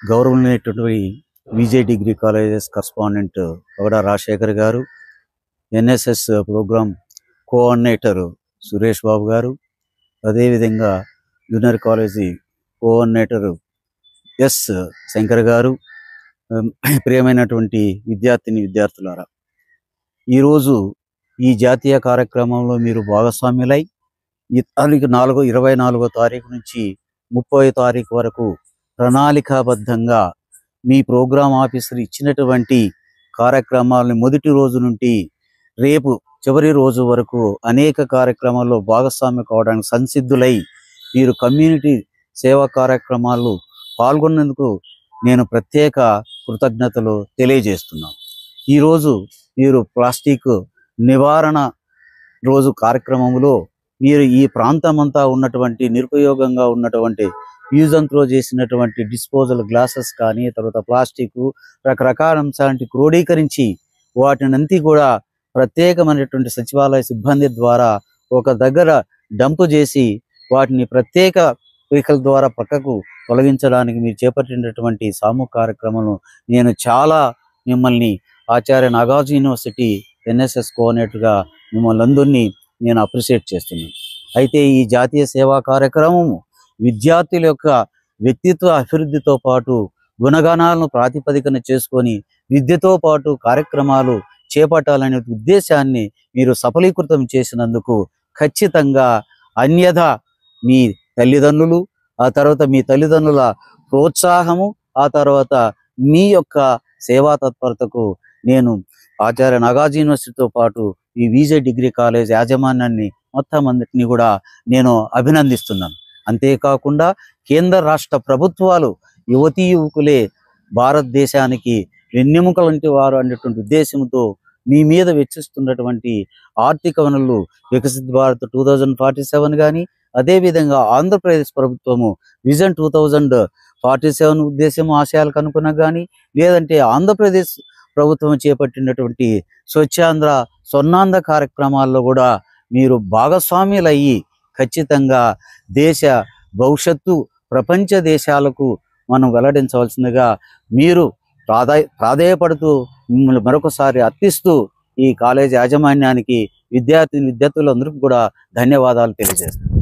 గౌరవనీయులైనటువంటి Vijay degree colleges correspondent Pagada Rajasekhar గారు, NSS programme coordinator Suresh Babu గారు, అదేవిధంగా junior college coordinator S Shankar గారు, ప్రియమైనటువంటి విద్యార్థులారా, ఈరోజు ఈ జాతీయ కార్యక్రమంలో మీరు భాగస్వామ్యులై ఈ తారీఖు 24వ తారీఖు నుంచి 30వ తారీఖు వరకు ప్రణాళికాబద్ధంగా మీ ప్రోగ్రామ్ ఆఫీసర్ ఇచ్చినటువంటి కార్యక్రమాలను మొదటి రోజు నుండి రేపు చివరి రోజు వరకు అనేక కార్యక్రమాల్లో భాగస్వామ్యం కావడానికి సంసిద్ధులై మీరు కమ్యూనిటీ సేవా కార్యక్రమాల్లో పాల్గొన్నందుకు నేను ప్రత్యేక కృతజ్ఞతలు తెలియజేస్తున్నాను. ఈరోజు మీరు ప్లాస్టిక్ నివారణ రోజు కార్యక్రమంలో మీరు ఈ ప్రాంతమంతా ఉన్నటువంటి నిరుపయోగంగా ఉన్నటువంటి యూజ్ అండ్ త్రో చేసినటువంటి డిస్పోజల్ గ్లాసెస్ కానీ, తర్వాత ప్లాస్టిక్ రకరకాల అంశాలని క్రోడీకరించి వాటినంతా కూడా ప్రత్యేకమైనటువంటి సచివాలయ సిబ్బంది ద్వారా ఒక దగ్గర డంప్ చేసి వాటిని ప్రత్యేక వెహికల్ ద్వారా పక్కకు తొలగించడానికి మీరు చేపట్టినటువంటి సామూహిక కార్యక్రమాలను నేను చాలా మిమ్మల్ని ఆచార్య నాగార్జున యూనివర్సిటీ ఎన్ఎస్ఎస్ కోఆర్డినేటర్గా మిమ్మల్ని అందరినీ నేను అప్రిషియేట్ చేస్తున్నాను. అయితే ఈ జాతీయ సేవా కార్యక్రమము విద్యార్థుల యొక్క వ్యక్తిత్వ అభివృద్ధితో పాటు గుణగణాలను ప్రాతిపదికన చేసుకొని విద్యతో పాటు కార్యక్రమాలు చేపట్టాలనే ఉద్దేశాన్ని మీరు సఫలీకృతం చేసినందుకు ఖచ్చితంగా అన్యథా మీ తల్లిదండ్రులు, ఆ తర్వాత మీ తల్లిదండ్రుల ప్రోత్సాహము, ఆ తర్వాత మీ యొక్క సేవా తత్పరతకు నేను ఆచార్య నాగార్జున యూనివర్సిటీతో పాటు ఈ విజయ్ డిగ్రీ కాలేజ్ యాజమాన్యాన్ని మొత్తం అందరినీ కూడా నేను అభినందిస్తున్నాను. అంతేకాకుండా కేంద్ర రాష్ట్ర ప్రభుత్వాలు యువతీ యువకులే భారతదేశానికి వెన్నెముక వంటి వారు అనేటువంటి ఉద్దేశంతో మీ మీద వెచ్చిస్తున్నటువంటి ఆర్థిక వనరులు వికసిత భారత్ 2047 కానీ, అదేవిధంగా ఆంధ్రప్రదేశ్ ప్రభుత్వము విజన్ 2047 ఉద్దేశం ఆశయాలకు అనుకున్నా కానీ, లేదంటే ఆంధ్రప్రదేశ్ ప్రభుత్వం చేపట్టినటువంటి స్వచ్ఛాంధ్ర స్వర్ణాంధ్ర కార్యక్రమాల్లో కూడా మీరు భాగస్వామ్యులయ్యి ఖచ్చితంగా దేశ భవిష్యత్తు ప్రపంచ దేశాలకు మనం వెల్లడించవలసిందిగా మీరు ప్రాధేయపడుతూ మిమ్మల్ని మరొకసారి అర్థిస్తూ ఈ కాలేజీ యాజమాన్యానికి విద్యార్థులందరికీ కూడా ధన్యవాదాలు తెలియజేస్తాను.